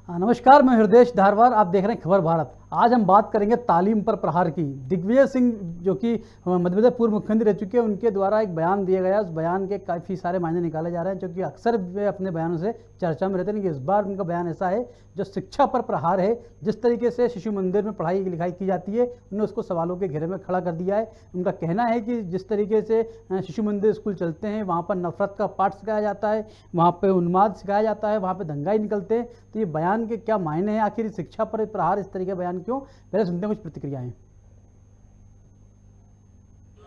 नमस्कार, मैं हृदय धारवार। आप देख रहे हैं खबर भारत। आज हम बात करेंगे तालीम पर प्रहार की। दिग्विजय सिंह जो कि मध्य प्रदेश पूर्व मुख्यमंत्री रह चुके हैं, उनके द्वारा एक बयान दिया गया। उस बयान के काफ़ी सारे मायने निकाले जा रहे हैं, क्योंकि अक्सर वे अपने बयानों से चर्चा में रहते हैं। लेकिन इस बार उनका बयान ऐसा है जो शिक्षा पर प्रहार है। जिस तरीके से शिशु मंदिर में पढ़ाई लिखाई की जाती है, उन्होंने उसको सवालों के घेरे में खड़ा कर दिया है। उनका कहना है कि जिस तरीके से शिशु मंदिर स्कूल चलते हैं, वहाँ पर नफरत का पाठ सिखाया जाता है, वहाँ पर उन्माद सिखाया जाता है, वहाँ पर दंगाई निकलते हैं। तो ये बयान के क्या मायने हैं? आखिर शिक्षा पर प्रहार इस तरीके का बयान क्यों? पहले सुनते हैं कुछ प्रतिक्रियाएं।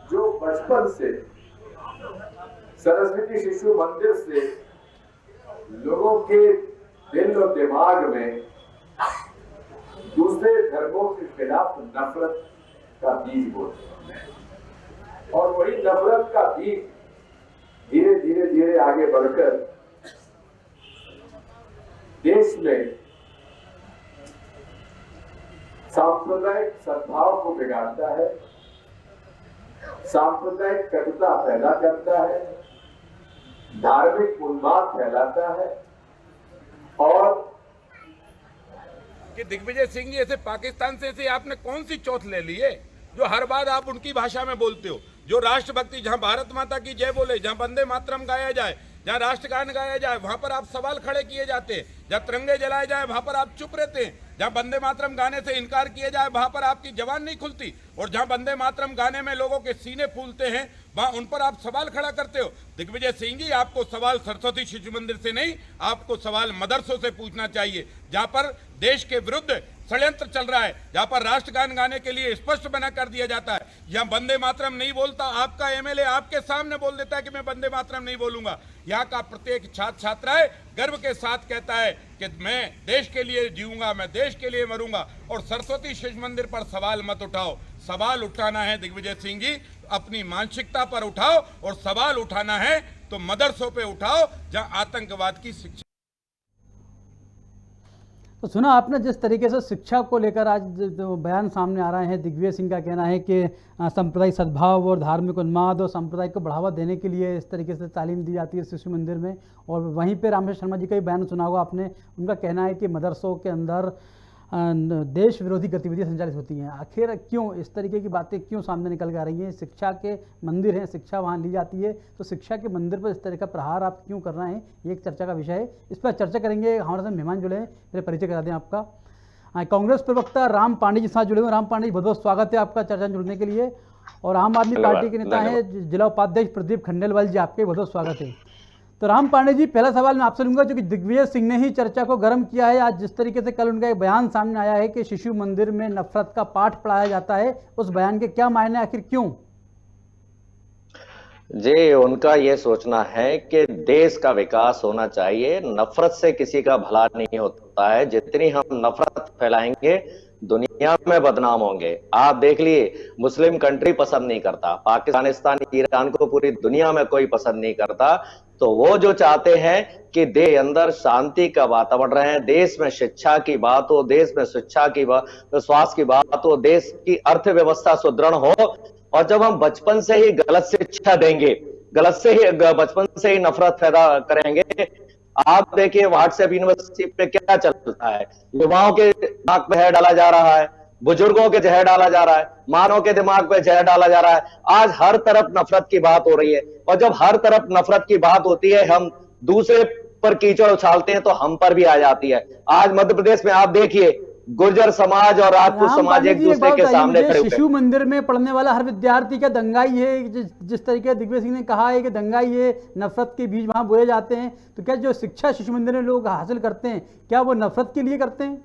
जो बचपन से सरस्वती शिशु मंदिर से लोगों के दिल और दिमाग में दूसरे धर्मों के खिलाफ नफरत का बीज बोते हैं, और वही नफरत का बीज धीरे धीरे धीरे आगे बढ़कर देश में सांप्रदायिक सद्भाव को बिगाड़ता है, सांप्रदायिक कटुता पैदा करता है, धार्मिक उन्माद फैलाता है। और कि दिग्विजय सिंह जी ऐसे पाकिस्तान से आपने कौन सी चौथ ले ली है जो हर बार आप उनकी भाषा में बोलते हो? जो राष्ट्रभक्ति, जहां भारत माता की जय बोले, जहां वंदे मातरम गाया जाए, जहां राष्ट्रगान गाया जाए, वहां पर आप सवाल खड़े किए जाते हैं। जहां तिरंगे जलाए जाए, वहां पर आप चुप रहते हैं। जहां वंदे मातरम गाने से इनकार किया जाए, वहां पर आपकी जबान नहीं खुलती। और जहां वंदे मातरम गाने में लोगों के सीने फूलते हैं, वहां उन पर आप सवाल खड़ा करते हो। दिग्विजय सिंह जी, आपको सवाल सरस्वती शिशु मंदिर से नहीं, आपको सवाल मदरसों से पूछना चाहिए, जहां पर देश के विरुद्ध षड्यंत्र चल रहा है, जहां पर राष्ट्रगान गाने के लिए स्पष्ट मना कर दिया जाता है। यहाँ वंदे मातरम नहीं बोलता, आपका एमएलए आपके सामने बोल देता है कि मैं वंदे मातरम नहीं बोलूंगा। यहाँ का प्रत्येक छात्र छात्राएं गर्व के साथ कहता है कि मैं देश के लिए जीऊंगा, मैं देश के लिए मरूंगा। और सरस्वती शिशु मंदिर पर सवाल मत उठाओ। सवाल उठाना है दिग्विजय सिंह जी, अपनी मानसिकता पर उठाओ, और सवाल उठाना है तो मदरसों पे उठाओ, जहां आतंकवाद की शिक्षा। तो सुना आपने जिस तरीके से शिक्षा को लेकर आज जो बयान सामने आ रहे हैं। दिग्विजय सिंह का कहना है कि सांप्रदायिक सद्भाव और धार्मिक उन्माद और सांप्रदायिक को बढ़ावा देने के लिए इस तरीके से तालीम दी जाती है शिशु मंदिर में। और वहीं पे रामशरण शर्मा जी का भी बयान सुना होगा आपने। उनका कहना है कि मदरसों के अंदर देश विरोधी गतिविधियां संचालित होती हैं। आखिर क्यों इस तरीके की बातें क्यों सामने निकल के आ रही हैं? शिक्षा के मंदिर हैं, शिक्षा वहाँ ली जाती है, तो शिक्षा के मंदिर पर इस तरह का प्रहार आप क्यों कर रहे हैं? ये एक चर्चा का विषय है। इस पर चर्चा करेंगे। हमारे साथ मेहमान जुड़े हैं, मेरे परिचय करा दें आपका। कांग्रेस प्रवक्ता राम पांडे जी साथ जुड़े हुए। राम पांडे जी, बहुत बहुत स्वागत है आपका चर्चा में जुड़ने के लिए। और आम आदमी पार्टी के नेता हैं जिला उपाध्यक्ष प्रदीप खंडेलवाल जी, आपके बहुत बहुत स्वागत है। तो राम पांडे जी, पहला सवाल मैं आपसे लूंगा, क्योंकि दिग्विजय सिंह ने ही चर्चा को गर्म किया है। आज जिस तरीके से कल उनका एक बयान सामने आया है कि शिशु मंदिर में नफरत का पाठ पढ़ाया जाता है, उस बयान के क्या मायने, आखिर क्यों? जी, उनका ये सोचना है कि देश का विकास होना चाहिए, नफरत से किसी का भला नहीं होता है। जितनी हम नफरत फैलाएंगे दुनिया में बदनाम होंगे। आप देख लिए, मुस्लिम कंट्री पसंद नहीं करता, पाकिस्तान ईरान को पूरी दुनिया में कोई पसंद नहीं करता। तो वो जो चाहते हैं कि देश के अंदर शांति का वातावरण रहे, देश में शिक्षा की बात हो, देश में शिक्षा की बात, स्वास्थ्य की बात हो, देश की अर्थव्यवस्था सुदृढ़ हो। और जब हम बचपन से ही गलत शिक्षा देंगे, बचपन से ही नफरत पैदा करेंगे। आप देखिए व्हाट्सएप यूनिवर्सिटी पे क्या चलता है, युवाओं के दिमाग पे जहर डाला जा रहा है, बुजुर्गों के जहर डाला जा रहा है, मानव के दिमाग पे जहर डाला जा रहा है। आज हर तरफ नफरत की बात हो रही है, और जब हर तरफ नफरत की बात होती है, हम दूसरे पर कीचड़ उछालते हैं तो हम पर भी आ जाती है। आज मध्य प्रदेश में आप देखिए, गुर्जर समाज और राजपूत समाज एक दूसरे के सामने खड़े हुए। शिशु मंदिर में पढ़ने वाला हर विद्यार्थी का दंगाई है। जिस तरीके दिग्विजय सिंह ने कहा है कि दंगाई है, नफरत के बीज वहां बोए जाते हैं, तो क्या जो शिक्षा शिशु मंदिर में लोग हासिल करते हैं, क्या वो नफरत के लिए करते हैं?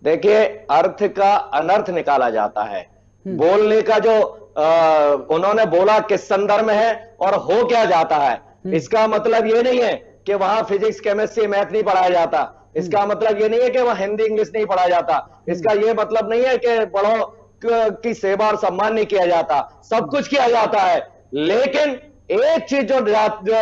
देखिए, अर्थ का अनर्थ निकाला जाता है। बोलने का जो उन्होंने बोला किस संदर्भ में है और हो क्या जाता है, इसका मतलब ये नहीं है कि वहां फिजिक्स केमिस्ट्री मैथ नहीं पढ़ाया जाता। इसका मतलब ये नहीं है कि वहां हिंदी इंग्लिश नहीं पढ़ा जाता। इसका ये मतलब नहीं है कि बड़ों की सेवा और सम्मान नहीं किया जाता। सब कुछ किया जाता है, लेकिन एक चीज जो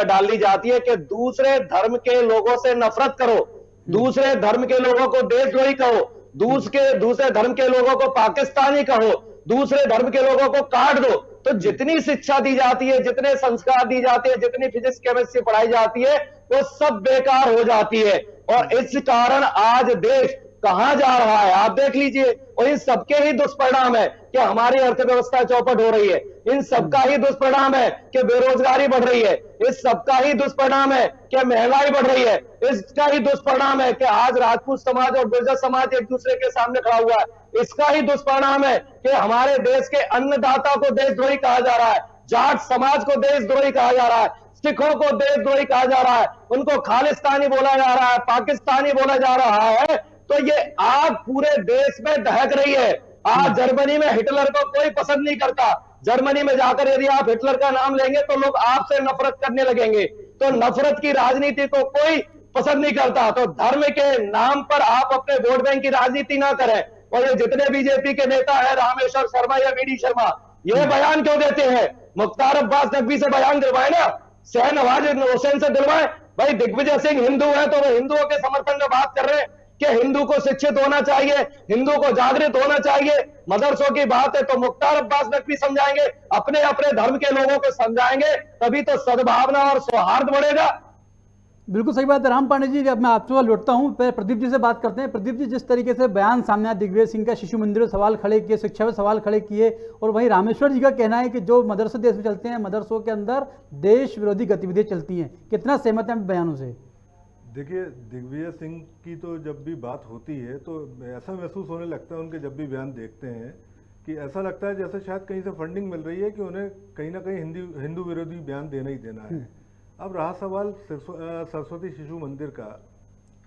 डाली जाती है कि दूसरे धर्म के लोगों से नफरत करो, दूसरे धर्म के लोगों को देशद्रोही कहो, दूसरे धर्म के लोगों को पाकिस्तानी कहो, दूसरे धर्म के लोगों को काट दो। तो जितनी शिक्षा दी जाती है, जितने संस्कार दी जाते हैं, जितनी फिजिक्स केमिस्ट्री पढ़ाई जाती है, वो सब बेकार हो जाती है। और इस कारण आज देश कहां जा रहा है आप देख लीजिए। और इन सबके ही दुष्परिणाम है कि हमारी अर्थव्यवस्था चौपट हो रही है। इन सबका ही दुष्परिणाम है कि बेरोजगारी बढ़ रही है। इस सबका ही दुष्परिणाम है कि महंगाई बढ़ रही है। इसका ही दुष्परिणाम है कि आज राजपूत समाज और गुर्जर समाज एक दूसरे के सामने खड़ा हुआ है। इसका ही दुष्परिणाम है कि हमारे देश के अन्नदाता को देशद्रोही कहा जा रहा है, जाट समाज को देशद्रोही कहा जा रहा है, सिखों को देशद्रोही कहा जा रहा है, उनको खालिस्तानी बोला जा रहा है, पाकिस्तानी बोला जा रहा है। तो ये आग पूरे देश में दहक रही है। आज जर्मनी में हिटलर को कोई पसंद नहीं करता। जर्मनी में जाकर यदि आप हिटलर का नाम लेंगे तो लोग आपसे नफरत करने लगेंगे। तो नफरत की राजनीति को कोई पसंद नहीं करता। तो धर्म के नाम पर आप अपने वोट बैंक की राजनीति ना करें। और ये जितने बीजेपी के नेता है, रामेश्वर शर्मा या वीडी शर्मा, ये बयान क्यों देते हैं? मुख्तार अब्बास नकवी से बयान दिलवाए ना, शहनवाज हुसैन से दिलवाए। भाई दिग्विजय सिंह हिंदू है तो वो हिंदुओं के समर्थन में बात कर रहे हैं कि हिंदू को शिक्षित होना चाहिए, हिंदू को जागृत होना चाहिए। मदरसों की बात है तो मुख्तार अब्बास नकवी समझाएंगे, अपने अपने धर्म के लोगों को समझाएंगे, तभी तो सद्भावना और सौहार्द बढ़ेगा। बिल्कुल सही बात है राम पांडे जी। अब मैं आपसे लौटता हूँ, पहले प्रदीप जी से बात करते हैं। प्रदीप जी, जिस तरीके से बयान सामने आया, दिग्विजय सिंह का शिशु मंदिर में सवाल खड़े किए, शिक्षा में सवाल खड़े किए, और वहीं रामेश्वर जी का कहना है कि जो मदरसे देश में चलते हैं, मदरसों के अंदर देश विरोधी गतिविधियां चलती हैं। कितना सहमत है बयानों से? देखिए, दिग्विजय सिंह की तो जब भी बात होती है तो ऐसा महसूस होने लगता है, उनके जब भी बयान देखते हैं कि ऐसा लगता है जैसे शायद कहीं से फंडिंग मिल रही है कि उन्हें कहीं ना कहीं हिंदू विरोधी बयान देना ही देना है। अब रहा सवाल सरस्वती शिशु मंदिर का,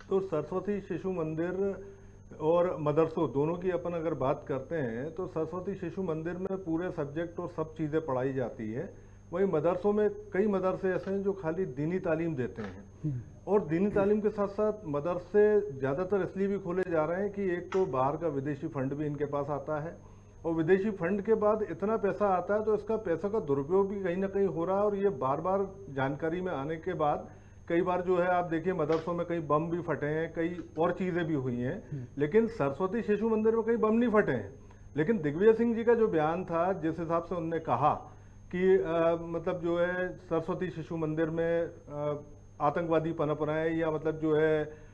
तो सरस्वती शिशु मंदिर और मदरसों दोनों की अपन अगर बात करते हैं तो सरस्वती शिशु मंदिर में पूरे सब्जेक्ट और सब चीज़ें पढ़ाई जाती है। वहीं मदरसों में कई मदरसे ऐसे हैं जो खाली दीनी तालीम देते हैं। और दीनी तालीम के साथ साथ मदरसे ज़्यादातर इसलिए भी खोले जा रहे हैं कि एक तो बाहर का विदेशी फंड भी इनके पास आता है, और विदेशी फंड के बाद इतना पैसा आता है तो इसका पैसा का दुरुपयोग भी कहीं ना कहीं हो रहा है। और ये बार बार जानकारी में आने के बाद कई बार जो है आप देखिए मदरसों में कई बम भी फटे हैं, कई और चीज़ें भी हुई हैं, लेकिन सरस्वती शिशु मंदिर में कई बम नहीं फटे हैं। लेकिन दिग्विजय सिंह जी का जो बयान था, जिस हिसाब से उन्होंने कहा कि मतलब जो है सरस्वती शिशु मंदिर में आतंकवादी पनप रहे हैं या मतलब जो है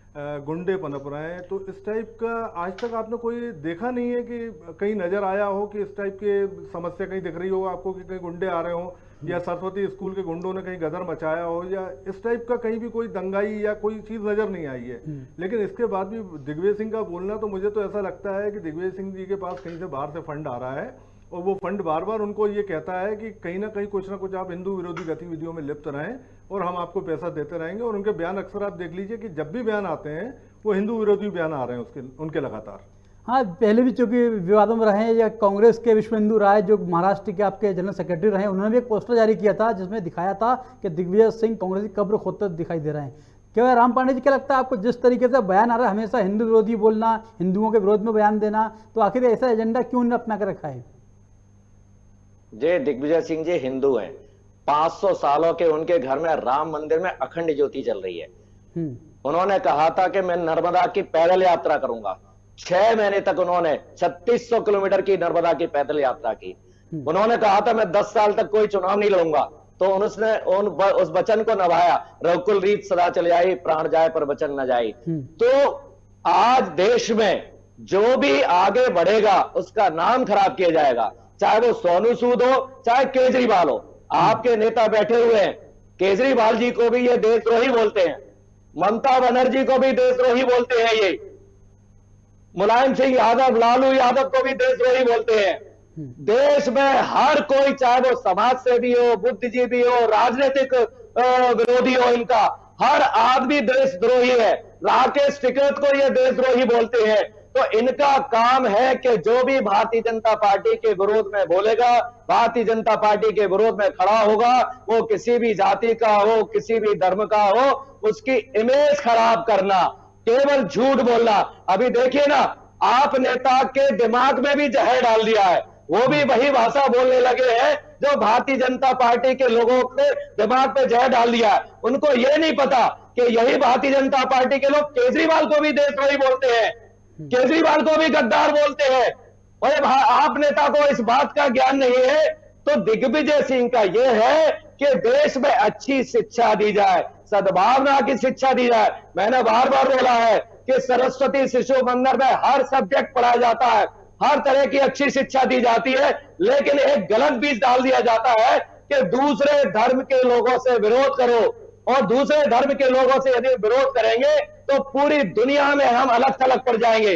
गुंडे पनप रहे हैं, तो इस टाइप का आज तक आपने कोई देखा नहीं है कि कहीं नजर आया हो कि इस टाइप के समस्या कहीं दिख रही हो आपको कि कहीं गुंडे आ रहे हो या सरस्वती स्कूल के गुंडों ने कहीं गदर मचाया हो या इस टाइप का कहीं भी कोई दंगाई या कोई चीज नजर नहीं आई है। लेकिन इसके बाद भी दिग्विजय सिंह का बोलना, तो मुझे तो ऐसा लगता है कि दिग्विजय सिंह जी के पास कहीं से बाहर से फंड आ रहा है और वो फंड बार बार उनको ये कहता है कि कहीं ना कुछ आप हिंदू विरोधी गतिविधियों में लिप्त रहें और हम आपको पैसा देते रहेंगे। और उनके बयान अक्सर आप देख लीजिए कि जब भी बयान आते हैं वो हिंदू विरोधी बयान आ रहे हैं उनके लगातार। हाँ, पहले भी चूंकि विवादों में रहे हैं, या कांग्रेस के विश्वेंदु राय जो महाराष्ट्र के आपके जनरल सेक्रेटरी रहे, उन्होंने भी एक पोस्टर जारी किया था जिसमें दिखाया था कि दिग्विजय सिंह कांग्रेस की कब्र खोदते दिखाई दे रहे हैं। क्या राम पांडे जी, क्या लगता है आपको, जिस तरीके से बयान आ रहा है हमेशा हिंदू विरोधी बोलना, हिंदुओं के विरोध में बयान देना, तो आखिर ऐसा एजेंडा क्यों उन्होंने अपना कर रखा है? जे दिग्विजय सिंह जी हिंदू हैं, 500 सालों के उनके घर में राम मंदिर में अखंड ज्योति जल रही है। उन्होंने कहा था कि मैं नर्मदा की पैदल यात्रा करूंगा। 6 महीने तक उन्होंने 3600 किलोमीटर की नर्मदा की पैदल यात्रा की। उन्होंने कहा था मैं 10 साल तक कोई चुनाव नहीं लड़ूंगा, तो उसने उस वचन को निभाया। रघुकुल रीत सदा चल आई, प्राण जाए पर वचन न जाए। तो आज देश में जो भी आगे बढ़ेगा उसका नाम खराब किया जाएगा, चाहे वो सोनू सूद हो चाहे केजरीवाल हो। आपके नेता बैठे हुए हैं, केजरीवाल जी को भी ये देशद्रोही बोलते हैं, ममता बनर्जी को भी देशद्रोही बोलते हैं, ये मुलायम सिंह यादव, लालू यादव को भी देशद्रोही बोलते हैं। देश में हर कोई, चाहे वो समाज सेवी हो, बुद्धिजीवी हो, राजनीतिक विरोधी हो, इनका हर आदमी देशद्रोही है। राकेश टिकैत को ये देशद्रोही बोलते हैं। तो इनका काम है कि जो भी भारतीय जनता पार्टी के विरोध में बोलेगा, भारतीय जनता पार्टी के विरोध में खड़ा होगा, वो किसी भी जाति का हो, किसी भी धर्म का हो, उसकी इमेज खराब करना, केवल झूठ बोलना। अभी देखिए ना, आप नेता के दिमाग में भी जहर डाल दिया है, वो भी वही भाषा बोलने लगे हैं जो भारतीय जनता पार्टी के लोगों के दिमाग पे जहर डाल दिया है। उनको ये नहीं पता कि यही भारतीय जनता पार्टी के लोग केजरीवाल को भी देशद्रोही बोलते हैं, केजरीवाल को भी गद्दार बोलते हैं। और आप नेता को इस बात का ज्ञान नहीं है तो दिग्विजय सिंह का यह है कि देश में अच्छी शिक्षा दी जाए, सद्भावना की शिक्षा दी जाए। मैंने बार बार बोला है कि सरस्वती शिशु मंदिर में हर सब्जेक्ट पढ़ाया जाता है, हर तरह की अच्छी शिक्षा दी जाती है, लेकिन एक गलत बीज डाल दिया जाता है कि दूसरे धर्म के लोगों से विरोध करो, और दूसरे धर्म के लोगों से यदि विरोध करेंगे तो पूरी दुनिया में हम अलग थलग पड़ जाएंगे।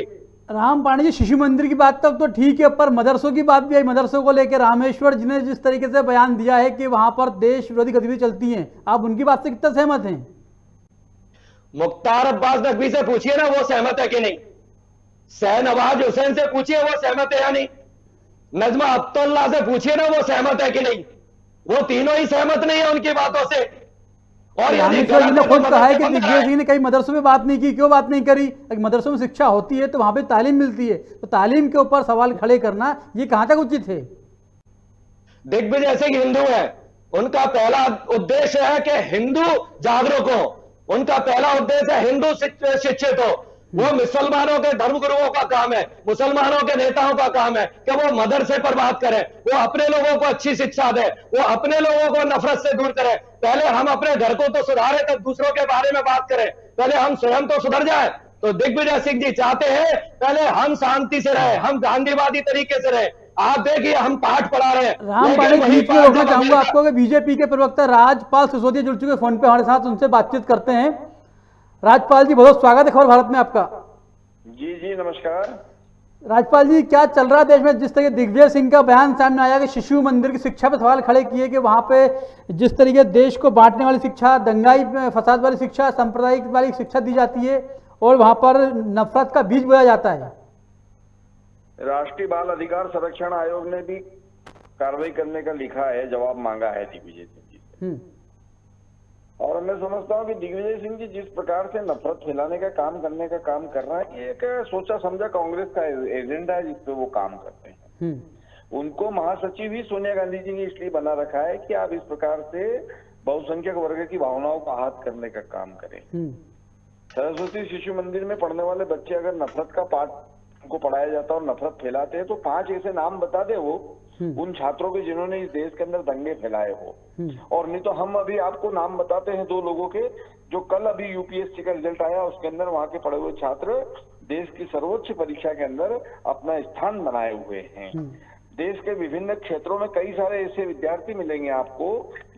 राम पांडे जी, शिशु मंदिर की बात तब तो ठीक है, पर मदरसों की बात भी आई। मदरसों को लेकर रामेश्वर जी ने जिस तरीके से बयान दिया है कि वहां पर देश विरोधी गतिविधि चलती हैं, आप उनकी बात से कितना सहमत हैं? मुख्तार अब्बास नकवी से पूछिए ना, वो सहमत है कि नहीं। शहनवाज हुसैन से पूछिए वो सहमत है या नहीं। नजमा अब्दुल्ला से पूछिए ना वो सहमत है कि नहीं। वो तीनों ही सहमत नहीं है उनकी बातों से। और रामेश्वर जी ने खुद कहा है कि दिग्विजय सिंह ने कई मदरसों में बात नहीं की। क्यों बात नहीं करी? मदरसों में शिक्षा होती है तो वहां पे तालीम मिलती है, तो तालीम के ऊपर सवाल खड़े करना ये कहां तक उचित है? दिग्विजय सिंह हिंदू है, उनका पहला उद्देश्य है कि हिंदू जागरूक हो, उनका पहला उद्देश्य है हिंदू शिक्षित हो। वो मुसलमानों के धर्मगुरुओं का काम है, मुसलमानों के नेताओं का काम है कि वो मदरसे पर बात करें, वो अपने लोगों को अच्छी शिक्षा दे, वो अपने लोगों को नफरत से दूर करें। पहले हम अपने घर को तो सुधारें, तब दूसरों के बारे में बात करें। पहले हम स्वयं तो सुधर जाए। तो दिग्विजय सिंह जी चाहते हैं पहले हम शांति से रहे, हम गांधीवादी तरीके से रहे। आप देखिए हम पाठ पढ़ा रहे हैं। राम पांडे, बीच में रोकना चाहूंगा आपको कि बीजेपी के प्रवक्ता राजपाल सिसोदिया जुड़ चुके फोन पे हमारे साथ, उनसे बातचीत करते हैं। राजपाल जी, बहुत स्वागत है खबर भारत में आपका। जी जी नमस्कार। राजपाल जी, क्या चल रहा है देश में? जिस तरह दिग्विजय सिंह का बयान सामने आया कि शिशु मंदिर की शिक्षा पे सवाल खड़े किए कि वहां पे जिस तरीके देश को बांटने वाली शिक्षा, दंगाई फसाद वाली शिक्षा, सांप्रदायिक वाली शिक्षा दी जाती है और वहां पर नफरत का बीज बोया जाता है। राष्ट्रीय बाल अधिकार संरक्षण आयोग ने भी कार्रवाई करने का लिखा है, जवाब मांगा है दिग्विजय सिंह जी से। और मैं समझता हूँ कि दिग्विजय सिंह जी जिस प्रकार से नफरत फैलाने का काम करने का काम कर रहा है, ये एक सोचा समझा कांग्रेस का एजेंडा है जिसपे वो काम करते हैं। उनको महासचिव ही सोनिया गांधी जी ने इसलिए बना रखा है कि आप इस प्रकार से बहुसंख्यक वर्ग की भावनाओं का आहत करने का काम करें। सरस्वती शिशु मंदिर में पढ़ने वाले बच्चे अगर नफरत का पाठ को पढ़ाया जाता है और नफरत फैलाते हैं तो 5 ऐसे नाम बता दे वो उन छात्रों के जिन्होंने इस देश के अंदर दंगे फैलाए हो। और नहीं तो हम अभी आपको नाम बताते हैं 2 लोगों के, जो कल अभी यूपीएससी का रिजल्ट आया उसके अंदर वहां के पढ़े हुए छात्र देश की सर्वोच्च परीक्षा के अंदर अपना स्थान बनाए हुए हैं। देश के विभिन्न क्षेत्रों में कई सारे ऐसे विद्यार्थी मिलेंगे आपको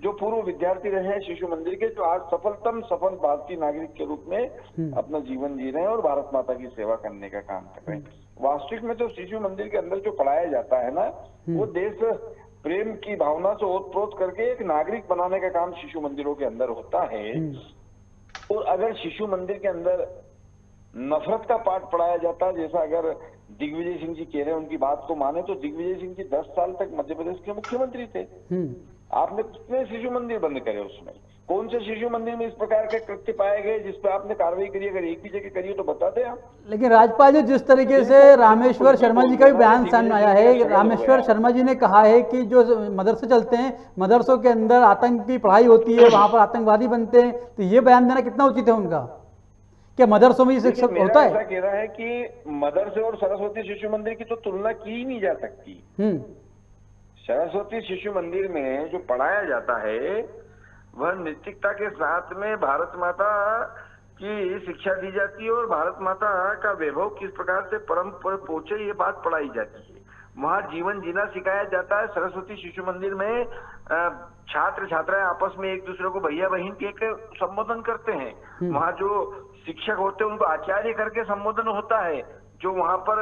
जो पूर्व विद्यार्थी रहे हैं शिशु मंदिर के, जो आज सफल भारतीय नागरिक के रूप में अपना जीवन जी रहे हैं और भारत माता की सेवा करने का काम कर रहे हैं। वास्तविक में जो शिशु मंदिर के अंदर जो पढ़ाया जाता है ना, वो देश प्रेम की भावना से ओतप्रोत करके एक नागरिक बनाने का काम शिशु मंदिरों के अंदर होता है। और अगर शिशु मंदिर के अंदर नफरत का पाठ पढ़ाया जाता है, जैसा अगर दिग्विजय सिंह जी कह रहे हैं उनकी बात को माने तो दिग्विजय सिंह जी 10 साल तक मध्य प्रदेश के मुख्यमंत्री थे। आपने कितने शिशु मंदिर बंद करे? उसमें कौन से शिशु मंदिर में इस प्रकार के कृत्य पाए गए जिस पे आपने कार्रवाई करी? अगर एक भी जगह करी हो तो बता दें आप। लेकिन राजपाल जी, जिस तरीके से रामेश्वर शर्मा जी का भी बयान सामने आया है, रामेश्वर शर्मा जी ने कहा है कि जो मदरसे चलते हैं, मदरसों के अंदर आतंक की पढ़ाई होती है, वहां पर आतंकवादी बनते हैं, तो ये बयान देना कितना उचित है उनका? क्या मदरसों में ये शिक्षा होता है? ऐसा कह रहा है कि मदरसे और सरस्वती शिशु मंदिर की तो तुलना की ही नहीं जा सकती। सरस्वती शिशु मंदिर में जो पढ़ाया जाता है वह नैतिकता के साथ में भारत माता की शिक्षा दी जाती है और भारत माता का वैभव किस प्रकार से परम पर पहुंचे ये बात पढ़ाई जाती है। वहाँ जीवन जीना सिखाया जाता है। सरस्वती शिशु मंदिर में छात्र छात्राएं आपस में एक दूसरे को भैया बहन के संबोधन करते हैं। वहाँ जो शिक्षक होते हैं उनको आचार्य करके संबोधन होता है। जो वहाँ पर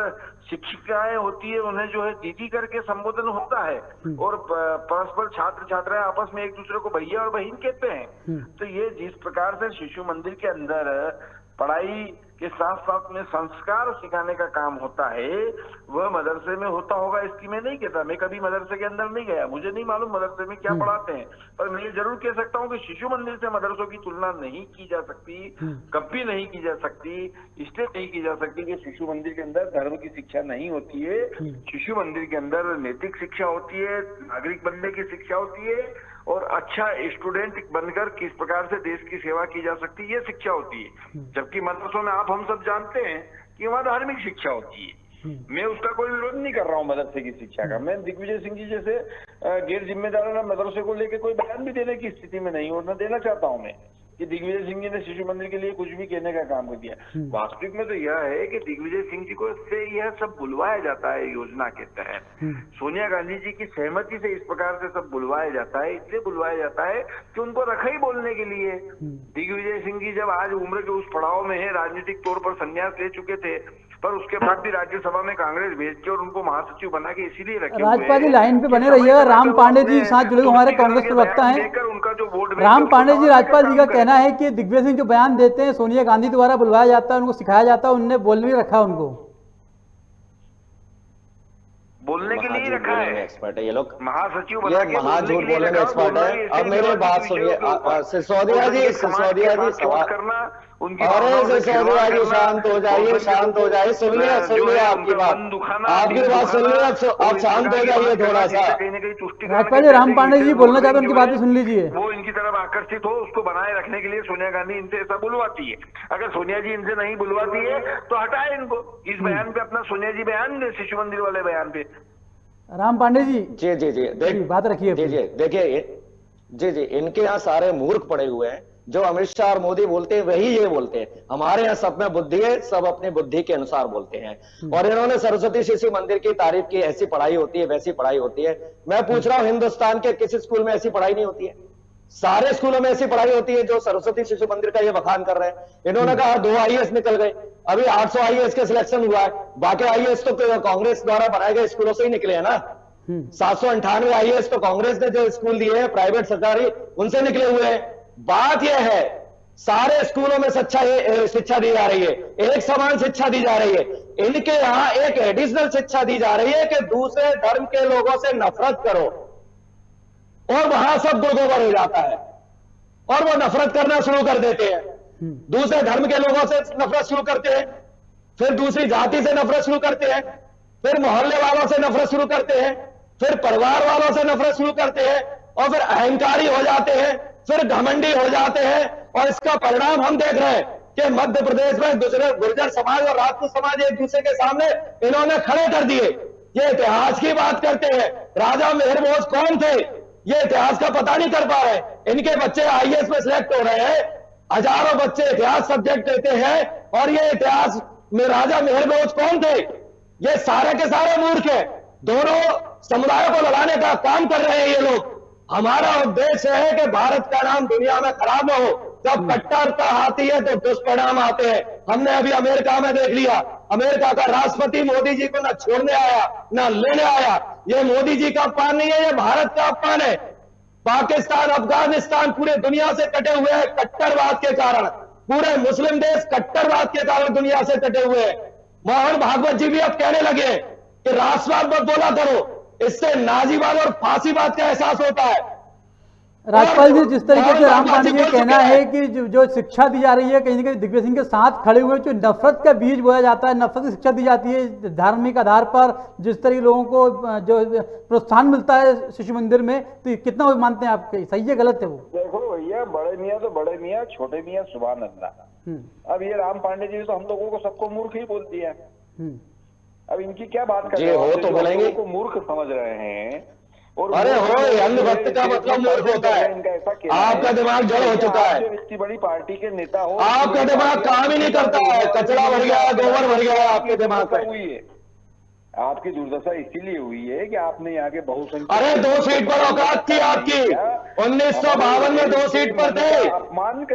शिक्षिकाएं होती है उन्हें जो है दीदी करके संबोधन होता है। और परस्पर छात्र छात्राएं आपस में एक दूसरे को भैया और बहन कहते हैं। तो ये जिस प्रकार से शिशु मंदिर के अंदर पढ़ाई के साथ साथ में संस्कार सिखाने का काम होता है वह मदरसे में होता होगा इसकी मैं नहीं कहता। मैं कभी मदरसे के अंदर नहीं गया, मुझे नहीं मालूम मदरसे में क्या पढ़ाते हैं, पर मैं ये जरूर कह सकता हूँ कि शिशु मंदिर से मदरसों की तुलना नहीं की जा सकती, कभी नहीं की जा सकती। इसलिए नहीं की जा सकती कि शिशु मंदिर के अंदर धर्म की शिक्षा नहीं होती है। शिशु मंदिर के अंदर नैतिक शिक्षा होती है, नागरिक बनने की शिक्षा होती है और अच्छा स्टूडेंट बनकर किस प्रकार से देश की सेवा की जा सकती है ये शिक्षा होती है। जबकि मदरसों में आप हम सब जानते हैं कि वहाँ धार्मिक शिक्षा होती है। मैं उसका कोई विरोध नहीं कर रहा हूँ मदरसे की शिक्षा का। मैं दिग्विजय सिंह जी जैसे गैर जिम्मेदाराना मदरसे को लेकर कोई बयान भी देने की स्थिति में नहीं, और न देना चाहता हूँ मैं कि दिग्विजय सिंह जी ने शिशु मंदिर के लिए कुछ भी कहने का काम कर दिया। वास्तविक में तो यह है कि दिग्विजय सिंह जी को इससे यह सब बुलवाया जाता है योजना के तहत। सोनिया गांधी जी की सहमति से इस प्रकार से सब बुलवाया जाता है, इसलिए बुलवाया जाता है कि उनको रखा ही बोलने के लिए। दिग्विजय सिंह जी जब आज उम्र के उस पड़ाव में है, राजनीतिक तौर पर संन्यास ले चुके थे, पर उसके बाद भी राज्यसभा में कांग्रेस भेज के और उनको महासचिव बना के इसीलिए रखे। राजपाल जी लाइन पे बने रहिएगा। राम पांडे जी साथ जुड़े हमारे कांग्रेस प्रवक्ता हैं। उनका जो वोट राम पांडे जी, राजपाल जी का कहना है कि दिग्विजय सिंह जो बयान देते हैं सोनिया गांधी द्वारा बुलवाया जाता है, उनको सिखाया जाता है, उनने बोल भी रखा उनको बोलने के लिए रखा है। एक्सपर्ट है ये लोग, महासचिव ये महाझूठ बोलने में एक्सपर्ट है। अब मेरी बात सुनिए सिसोदिया जी, सिसोदिया जी सवाल करना, अरे सिसोदिया जी शांत हो जाइए, शांत हो जाइए, सुन लिया आपकी बात, आपकी बात सुन लिया, अब शांत हो जाइए थोड़ा सा। राजपाल जी राम पांडे जी बोलना चाहते हैं, उनकी बात भी सुन लीजिए। वो इनकी तरफ आकर्षित हो, उसको बनाए रखने के लिए सोनिया गांधी इनसे ऐसा बुलवाती है। अगर सोनिया जी इनसे नहीं बुलवाती है तो हटाए इनको इस बयान पे, अपना सोनिया जी बयान दे शिशु मंदिर वाले बयान पे। राम पांडे जी जी बात रखिए। देखिए जी इनके यहाँ सारे मूर्ख पड़े हुए हैं। जो अमित शाह और मोदी बोलते हैं वही ये बोलते हैं। हमारे यहाँ सब में बुद्धि है, सब अपनी बुद्धि के अनुसार बोलते हैं। और इन्होंने सरस्वती शिशु मंदिर की तारीफ की, ऐसी पढ़ाई होती है, वैसी पढ़ाई होती है। मैं पूछ रहा हूँ हिंदुस्तान के किसी स्कूल में ऐसी पढ़ाई नहीं होती है? सारे स्कूलों में ऐसी पढ़ाई होती है जो सरस्वती शिशु मंदिर का ये बखान कर रहे हैं। इन्होंने कहा 2 IAS निकल गए, अभी 800 IAS के सिलेक्शन हुआ है। बाकी IAS तो कांग्रेस द्वारा बनाए गए स्कूलों से ही निकले हैं ना। 798 IAS तो कांग्रेस ने जो स्कूल दिए हैं प्राइवेट सरकारी, उनसे निकले हुए हैं। बात यह है सारे स्कूलों में शिक्षा दी जा रही है, एक समान शिक्षा दी जा रही है। इनके यहां एक एडिशनल शिक्षा दी जा रही है कि दूसरे धर्म के लोगों से नफरत करो, और वहां सब गुड़गोबर हो जाता है और वो नफरत करना शुरू कर देते हैं। दूसरे धर्म के लोगों से नफरत शुरू करते हैं, फिर दूसरी जाति से नफरत शुरू करते हैं, फिर मोहल्ले वालों से नफरत शुरू करते हैं, फिर परिवार वालों से नफरत शुरू करते हैं, और फिर अहंकारी हो जाते हैं, फिर घमंडी हो जाते हैं। और इसका परिणाम हम देख रहे हैं कि मध्य प्रदेश में गुर्जर समाज और राजपूत समाज एक दूसरे के सामने इन्होंने खड़े कर दिए। ये इतिहास की बात करते हैं, राजा मेहरबोज कौन थे ये इतिहास का पता नहीं कर पा रहे। इनके बच्चे IAS में सिलेक्ट हो रहे हैं, हजारों बच्चे इतिहास सब्जेक्ट लेते हैं, और ये इतिहास में राजा मेहरबोज कौन थे ये सारे के सारे मूर्ख हैं। दोनों समुदायों को लड़ाने का काम कर रहे हैं ये लोग। हमारा उद्देश्य है कि भारत का नाम दुनिया में खराब न हो। जब कट्टरता आती है तो दुष्परिणाम आते हैं। हमने अभी अमेरिका में देख लिया, अमेरिका का राष्ट्रपति मोदी जी को न छोड़ने आया न लेने आया। ये मोदी जी का अपमान नहीं है, ये भारत का अपमान है। पाकिस्तान, अफगानिस्तान पूरे दुनिया से कटे हुए हैं कट्टरवाद के कारण। पूरे मुस्लिम देश कट्टरवाद के कारण दुनिया से कटे हुए हैं। मोहन भागवत जी भी अब कहने लगे कि राष्ट्रवाद मत बोला करो, इससे नाजीवाद और फांसीवाद का एहसास होता है। राजपाल जी जिस तरीके से राम पांडे जी कहना है कि जो शिक्षा दी जा रही है कहीं ना कहीं दिग्विजय सिंह के साथ खड़े हुए जो नफरत का बीज बोया जाता है, नफरत की शिक्षा दी जाती है धार्मिक आधार पर, जिस तरह लोगों को जो प्रोत्साहन मिलता है शिशु मंदिर में, तो कितना मानते हैं आप सही है गलत है वो? देखो भैया, बड़े मियाँ तो बड़े मियाँ, छोटे मियाँ सुभान अल्लाह। अब ये राम पांडे जी तो हम लोगों को सबको मूर्ख ही बोल दिया। अब इनकी क्या बात कर रहे हो तो बोलेंगे को मूर्ख समझ रहे हैं। और अरे हो अंधभक्त का मतलब मूर्ख होता है। आपका दिमाग जड़ हो चुका है, इतनी बड़ी पार्टी के नेता हो, आपका दिमाग काम ही नहीं करता है, कचरा भर गया है, गोबर भर गया है आपके दिमाग में। हुई है आपकी दुर्दशा इसीलिए हुई है कि आपने यहाँ के बहुसंख्यक। अरे 2 सीट पर औकात थी आपकी, 1952 में 2 सीट पर थे,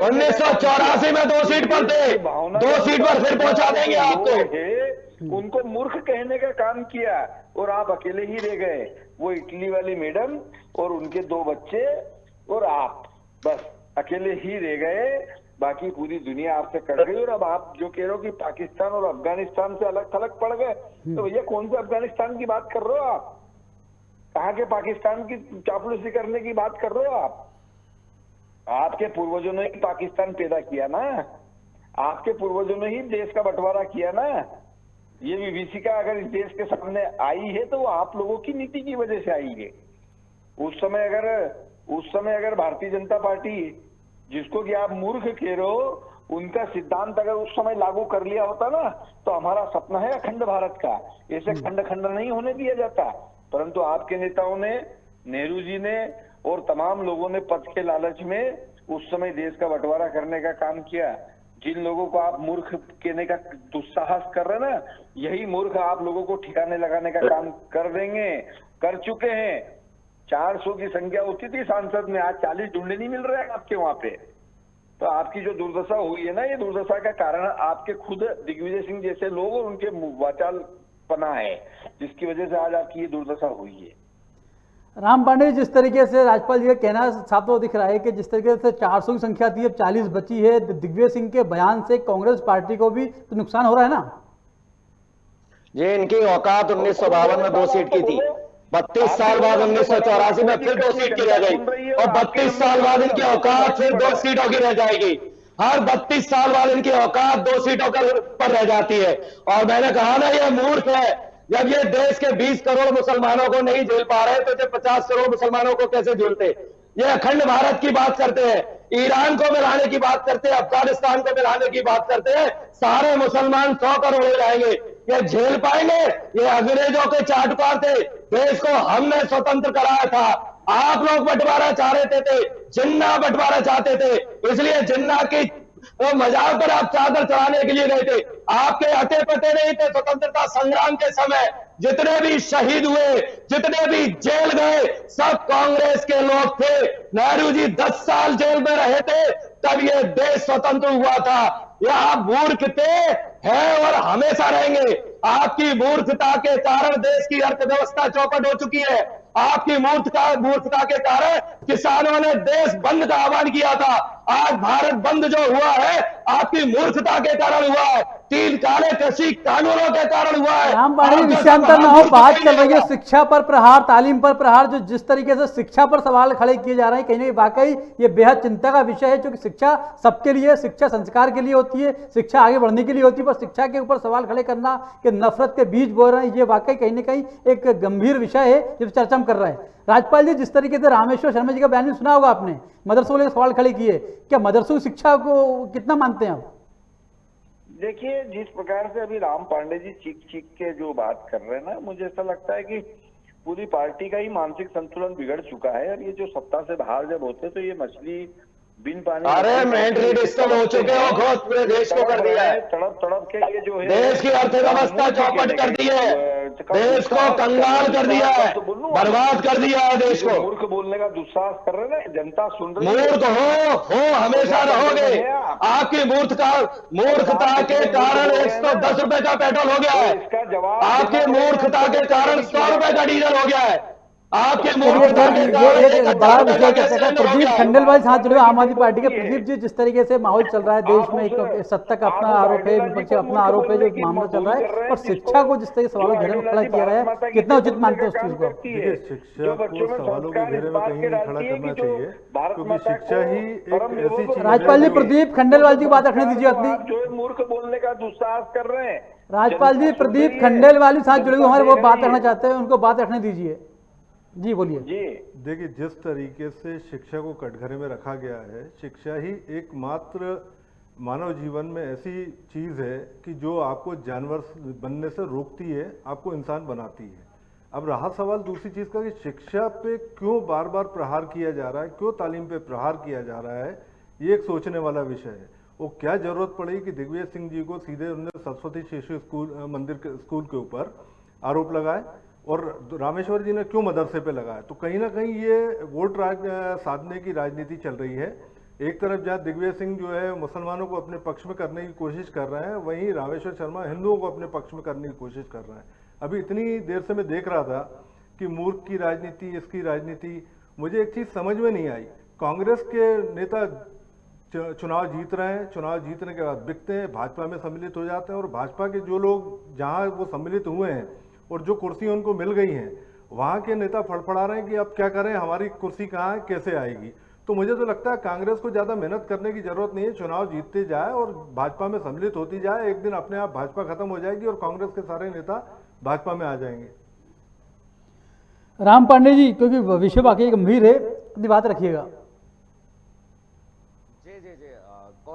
1984 में 2 सीट पर थे, 2 सीट पर फिर पहुंचा देंगे आपको। उनको मूर्ख कहने का काम किया और आप अकेले ही रह गए। वो इटली वाली मैडम और उनके 2 बच्चे और आप, बस अकेले ही रह गए। बाकी पूरी दुनिया आपसे कट गई। और अब आप जो कह रहे हो कि पाकिस्तान और अफगानिस्तान से अलग थलग पड़ गए, तो भैया कौन से अफगानिस्तान की बात कर रहे हो आप? कहाँ के पाकिस्तान की चापलूसी करने की बात कर रहे हो आप? आपके पूर्वजों ने ही पाकिस्तान पैदा किया ना, आपके पूर्वजों ने ही देश का बंटवारा किया ना। ये विभीषिका अगर इस देश के सामने आई है तो वो आप लोगों की नीति की वजह से आई है। उस समय अगर भारतीय जनता पार्टी जिसको कि आप मूर्ख कह रहे हो, उनका सिद्धांत अगर उस समय लागू कर लिया होता ना, तो हमारा सपना है अखंड भारत का, ऐसे खंड खंड नहीं होने दिया जाता। परंतु आपके नेताओं ने, नेहरू जी ने और तमाम लोगों ने पद के लालच में उस समय देश का बंटवारा करने का काम किया। जिन लोगों को आप मूर्ख कहने का दुस्साहस कर रहे हैं ना, यही मूर्ख आप लोगों को ठिकाने लगाने का काम कर देंगे, कर चुके हैं। 400 की संख्या होती थी सांसद में, आज 40 ढूंढे नहीं मिल रहे हैं आपके वहां पे। तो आपकी जो दुर्दशा हुई है ना, ये दुर्दशा का कारण आपके खुद दिग्विजय सिंह जैसे लोग और उनके वाचालपना है, जिसकी वजह से आज आपकी ये दुर्दशा हुई है। राम पांडे, जिस तरीके से राज्यपाल जी का कहना साफ तो दिख रहा है कि जिस तरीके से 400 की संख्या थी अब 40 बची है, दिग्विजय सिंह के बयान से कांग्रेस पार्टी को भी तो नुकसान हो रहा है ना। ये इनकी औकात 1952 में 2 सीट की थी, 32 साल बाद 1984 में फिर 2 सीट की रह गई, और 32 साल बाद इनकी औकात फिर 2 सीटों की रह जाएगी। हर 32 साल बाद इनकी औकात 2 सीटों पर रह जाती है। और मैंने कहा ना, ये मूर्ख है। जब ये देश के 20 करोड़ मुसलमानों को नहीं झेल पा रहे तो 50 करोड़ मुसलमानों को कैसे झेलते। ये अखंड भारत की बात करते हैं, ईरान को मिलाने की बात करते हैं, अफगानिस्तान को मिलाने की बात करते हैं, सारे मुसलमान 100 करोड़ हो जाएंगे। ये झेल पाएंगे? ये अंग्रेजों के चाटुकार थे, देश को हमने स्वतंत्र कराया था। आप लोग बंटवारा चाह रहे थे, जिन्ना बंटवारा चाहते थे, इसलिए जिन्ना की मजाक पर आप चादर चढ़ाने के लिए गए थे। आपके अते पते नहीं थे। स्वतंत्रता संग्राम के समय जितने भी शहीद हुए, जितने भी जेल गए, सब कांग्रेस के लोग थे। नेहरू जी 10 साल जेल में रहे थे, तब ये देश स्वतंत्र हुआ था। ये आप मूर्ख थे, हैं और हमेशा रहेंगे। आपकी मूर्खता के कारण देश की अर्थव्यवस्था चौपट हो चुकी है। आपकी मूर्खता के कारण किसानों ने देश बंद का आह्वान किया था। आज भारत बंद जो हुआ है, आपकी मूर्खता के कारण हुआ है, 3 काले कृषि कानूनों के कारण हुआ है। राम पांडे, विषयांतर न हो, बात चल रही है शिक्षा पर प्रहार, तालीम पर प्रहार। जो जिस तरीके से शिक्षा पर सवाल खड़े किए जा रहे हैं, कहीं ना कहीं वाकई ये बेहद चिंता का विषय है, क्योंकि शिक्षा सबके लिए, शिक्षा संस्कार के लिए होती है, शिक्षा आगे बढ़ने के लिए होती है, पर शिक्षा के ऊपर सवाल खड़े करना कि नफरत के बीज बो रहे हैं, ये वाकई कहीं ना कहीं एक गंभीर विषय है जिस चर्चा हम कर रहे हैं। राज्यपाल जी, जिस तरीके से रामेश्वर शर्मा जी का बयान सुना होगा आपने, मदरसों को लेकर सवाल खड़े किए, क्या मदरसों की शिक्षा को कितना मानते हैं आप? देखिए, जिस प्रकार से अभी राम पांडे जी चीख के जो बात कर रहे हैं ना, मुझे ऐसा लगता है कि पूरी पार्टी का ही मानसिक संतुलन बिगड़ चुका है। और ये जो सत्ता से बाहर जब होते तो ये मछली बिन पानी, अरे मेंटली डिस्टर्ब हो चुके हो, खुद पूरे देश को कर दिया है, तड़प के ये जो है देश की अर्थव्यवस्था चौपट कर दी है, देश को कंगाल कर दिया है, बर्बाद कर दिया है देश को। मूर्ख बोलने का दुस्साहस कर रहे हैं, जनता सुन रही है। मूर्ख हो हमेशा रहोगे। आपकी मूर्खता के कारण 110 रुपए का पेट्रोल हो गया है, इसका जवाब आपकी मूर्खता के कारण 100 रुपए का डीजल हो गया है। आपके एक बड़ा विषय चर्चा है। प्रदीप खंडेलवाल साथ जुड़े आम आदमी पार्टी के। प्रदीप जी, जिस तरीके से माहौल चल रहा है देश में, एक सत्ता का अपना आरोप है, विपक्ष का अपना आरोप है, जो मामला चल रहा है, और शिक्षा को जिस तरीके से सवालों घेरे में खड़ा किया गया है, कितना उचित मानते हैं उस चीज को? देखिए, शिक्षा को सवालों के घेरे में कहीं नहीं खड़ा करना चाहिए, क्योंकि शिक्षा ही एक ऐसी चीज है। राज्यपाल जी, प्रदीप खंडेलवाल जी की बात रखने दीजिए अपनी। जो मूर्ख बोलने का दुस्साहस कर रहे हैं। राज्यपाल जी, प्रदीप खंडेलवाल साथ जुड़े हुए हमारे, वो बात रखना चाहते हैं, उनको बात रखने दीजिए। जी बोलिए। जी देखिए, जिस तरीके से शिक्षा को कटघरे में रखा गया है, शिक्षा ही एकमात्र मानव जीवन में ऐसी चीज है कि जो आपको जानवर बनने से रोकती है, आपको इंसान बनाती है। अब रहा सवाल दूसरी चीज का कि शिक्षा पे क्यों बार बार प्रहार किया जा रहा है, क्यों तालीम पे प्रहार किया जा रहा है, ये एक सोचने वाला विषय है। वो क्या जरूरत पड़ी कि दिग्विजय सिंह जी को सीधे उन्होंने सरस्वती शिशु स्कूल के ऊपर आरोप लगाए, और रामेश्वर जी ने क्यों मदरसे पे लगाया। तो कहीं ना कहीं ये वोट साधने की राजनीति चल रही है। एक तरफ जहाँ दिग्विजय सिंह जो है मुसलमानों को अपने पक्ष में करने की कोशिश कर रहे हैं, वहीं रामेश्वर शर्मा हिंदुओं को अपने पक्ष में करने की कोशिश कर रहे हैं। अभी इतनी देर से मैं देख रहा था कि मूर्ख की राजनीति, इसकी राजनीति, मुझे एक चीज समझ में नहीं आई। कांग्रेस के नेता चुनाव जीत रहे हैं, चुनाव जीतने के बाद बिकते हैं, भाजपा में सम्मिलित हो जाते हैं, और भाजपा के जो लोग जहाँ वो सम्मिलित हुए हैं और जो कुर्सियां उनको मिल गई हैं, वहां के नेता फड़फड़ा रहे हैं कि अब क्या करें, हमारी कुर्सी कहाँ है, कैसे आएगी। तो मुझे तो लगता है कांग्रेस को ज्यादा मेहनत करने की जरूरत नहीं है, चुनाव जीतते जाए और भाजपा में सम्मिलित होती जाए। एक दिन अपने आप भाजपा खत्म हो जाएगी और कांग्रेस के सारे नेता भाजपा में आ जाएंगे। राम पांडे जी, क्योंकि विषय वाकई गंभीर है, अपनी बात रखिएगा।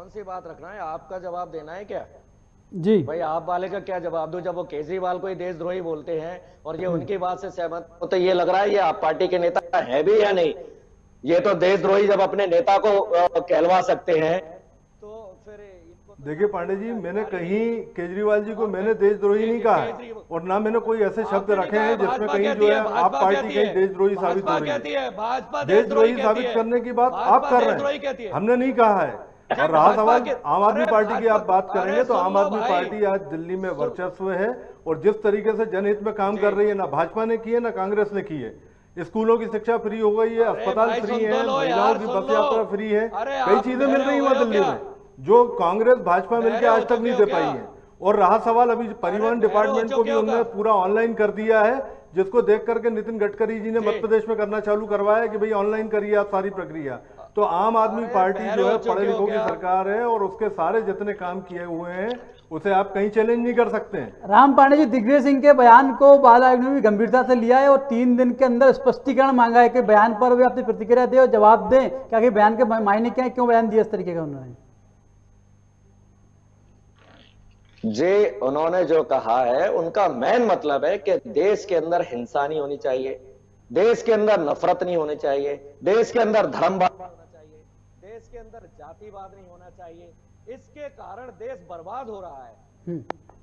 कौन सी बात रखना है, आपका जवाब देना है क्या? जी भाई आप वाले का क्या जवाब दूं जब वो केजरीवाल को ही देशद्रोही बोलते हैं और ये उनकी बात से सहमत हो, तो ये लग रहा है ये आप पार्टी के नेता है भी या नहीं? ये तो देशद्रोही जब अपने नेता को कहलवा सकते हैं तो फिर इनको देखिए पांडे जी, मैंने कहीं केजरीवाल जी को मैंने देशद्रोही नहीं कहा है और ना मैंने कोई ऐसे शब्द रखे हैं जिसमें कहीं जो है आप पार्टी कहीं देशद्रोही साबित हो रही है। देशद्रोही साबित करने की बात आप कर रहे हैं, हमने नहीं कहा है। और रहा सवाल आम आदमी पार्टी की आप बात करेंगे तो आम आदमी पार्टी आज दिल्ली में वर्चस्व है और जिस तरीके से जनहित में काम कर रही है, ना भाजपा ने की है ना कांग्रेस ने की है। स्कूलों की शिक्षा फ्री हो गई है, अस्पताल फ्री है, महिलाओं की बस यात्रा फ्री है, कई चीजें मिल रही है वहां दिल्ली में जो कांग्रेस भाजपा मिलकर आज तक नहीं दे पाई है। और रहा सवाल अभी परिवहन डिपार्टमेंट को भी उन्होंने पूरा ऑनलाइन कर दिया है, जिसको देख करके नितिन गडकरी जी ने मध्य प्रदेश में करना चालू करवाया कि भाई ऑनलाइन करिए आप सारी प्रक्रिया। तो आम आदमी पार्टी जो है पढ़े लिखों की सरकार है और उसके सारे जितने काम किए हुए हैं उसे आप कहीं चैलेंज नहीं कर सकते हैं। राम पांडे जी, दिग्विजय सिंह के बयान को बाल आयोग ने भी गंभीरता से लिया है और 3 दिन के अंदर स्पष्टीकरण मांगा है कि बयान पर भी अपनी प्रतिक्रिया दें और जवाब दें क्या कि बयान के मायने क्या है, क्यों बयान दिया इस तरीके का उन्होंने। जी उन्होंने जो कहा है उनका मेन मतलब है कि देश के अंदर हिंसा नहीं होनी चाहिए, देश के अंदर नफरत नहीं होनी चाहिए, देश के अंदर धर्मवाद नहीं होना चाहिए, देश के अंदर जातिवाद नहीं होना चाहिए। इसके कारण देश बर्बाद हो रहा है,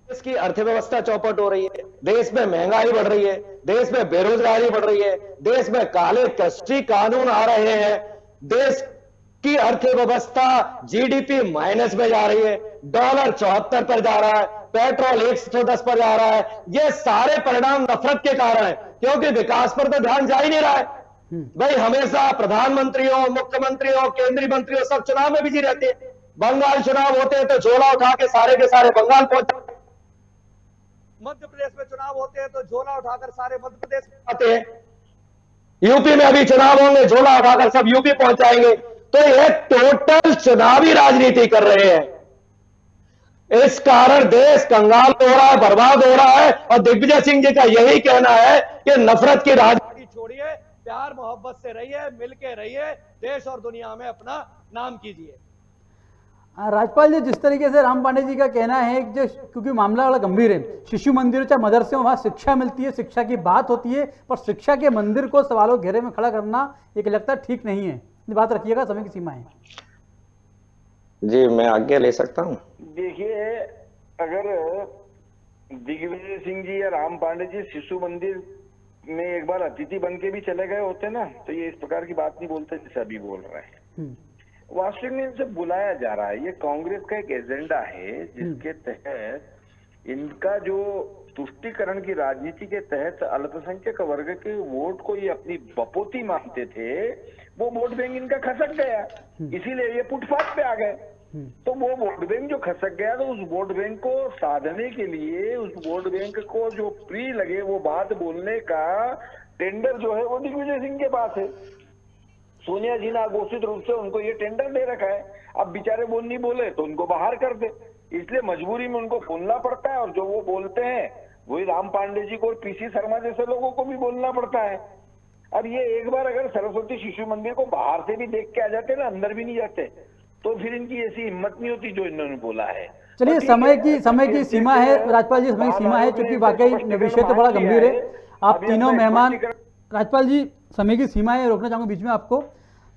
देश की अर्थव्यवस्था चौपट हो रही है, देश में महंगाई बढ़ रही है, देश में बेरोजगारी बढ़ रही है, देश में काले कृषि कानून आ रहे हैं, देश की अर्थव्यवस्था जीडीपी माइनस में जा रही है, डॉलर 74 पर जा रहा है, पेट्रोल 110 पर जा रहा है। ये सारे परिणाम नफरत के कारण है, क्योंकि विकास पर तो ध्यान जा ही नहीं रहा है। भाई हमेशा प्रधानमंत्रियों, मुख्यमंत्रियों, केंद्रीय मंत्रियों सब चुनाव में बिजी रहते हैं। बंगाल चुनाव होते हैं तो झोला उठा के सारे बंगाल पहुंचते हैं, मध्य प्रदेश में चुनाव होते हैं तो झोला उठाकर सारे मध्य प्रदेश आते हैं, यूपी में अभी चुनाव होंगे झोला उठाकर सब यूपी पहुंच जाएंगे। तो ये टोटल चुनावी राजनीति कर रहे हैं। इस कारण देश कंगाल हो रहा है, बर्बाद हो रहा है। और दिग्विजय सिंह जी का यही कहना है कि नफरत की राजनीति छोड़िए, प्यार मोहब्बत से रहिए, मिलके रहिए, देश और दुनिया में अपना नाम कीजिए। राज्यपाल जी, जिस तरीके से राम पांडे जी का कहना है जो क्योंकि मामला बड़ा गंभीर है, शिशु मंदिर चाहे मदरसे वहां शिक्षा मिलती है, शिक्षा की बात होती है, पर शिक्षा के मंदिर को सवालों घेरे में खड़ा करना एक लगता ठीक नहीं है। बात रखिएगा, समय की सीमा है। जी मैं आगे ले सकता हूं। देखिए, अगर दिग्विजय सिंह जी या राम पांडे जी शिशु मंदिर में एक बार अतिथि बन के भी चले गए होते ना, तो ये इस प्रकार की बात नहीं बोलते जैसे अभी बोल रहे हैं। वास्तविक में इनसे बुलाया जा रहा है, ये कांग्रेस का एक एजेंडा है जिसके तहत इनका जो तुष्टीकरण की राजनीति के तहत अल्पसंख्यक वर्ग के वोट को ये अपनी बपोती मानते थे, वो वोट बैंक इनका खसक गया, इसीलिए ये फुटपाथ पे आ गए। तो वो वोट बैंक जो खसक गया, तो उस वोट बैंक को साधने के लिए, उस वोट बैंक को जो फ्री लगे वो बात बोलने का टेंडर जो है वो दिग्विजय सिंह के पास है। सोनिया जी ने अघोषित रूप से उनको ये टेंडर दे रखा है। अब बेचारे वो नहीं बोले तो उनको बाहर कर दे, इसलिए मजबूरी में उनको बोलना पड़ता है। और जो वो बोलते हैं वही राम पांडे जी को और पीसी शर्मा जैसे लोगों को भी बोलना पड़ता है। अब ये एक बार अगर सरस्वती शिशु मंदिर को बाहर से भी देख के आ जाते ना, अंदर भी नहीं जाते, तो फिर इनकी ऐसी हिम्मत नहीं होती जो इन्होंने बोला है। चलिए, समय की सीमा है राज्यपाल जी, समय की सीमा है, क्योंकि वाकई विषय तो बड़ा गंभीर है। आप तीनों मेहमान, राज्यपाल जी समय की सीमा है, रोकना चाहूंगा बीच में आपको।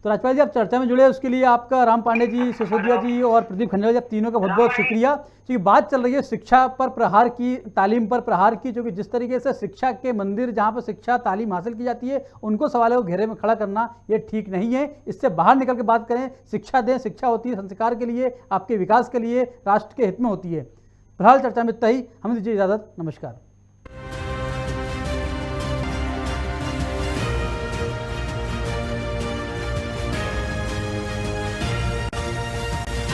तो राज्यपाल जी, आप चर्चा में जुड़े, उसके लिए आपका, राम पांडे जी, सिसोदिया जी और प्रदीप खंडेलवाल जी, आप तीनों का बहुत बहुत शुक्रिया। क्योंकि बात चल रही है शिक्षा पर प्रहार की, तालीम पर प्रहार की, जो कि जिस तरीके से शिक्षा के मंदिर जहां पर शिक्षा तालीम हासिल की जाती है उनको सवालों को घेरे में खड़ा करना ये ठीक नहीं है। इससे बाहर निकल के बात करें, शिक्षा दें, शिक्षा होती है संस्कार के लिए, आपके विकास के लिए, राष्ट्र के हित में होती है। फिलहाल चर्चा में इतना ही, हमें दीजिए इजाजत, नमस्कार।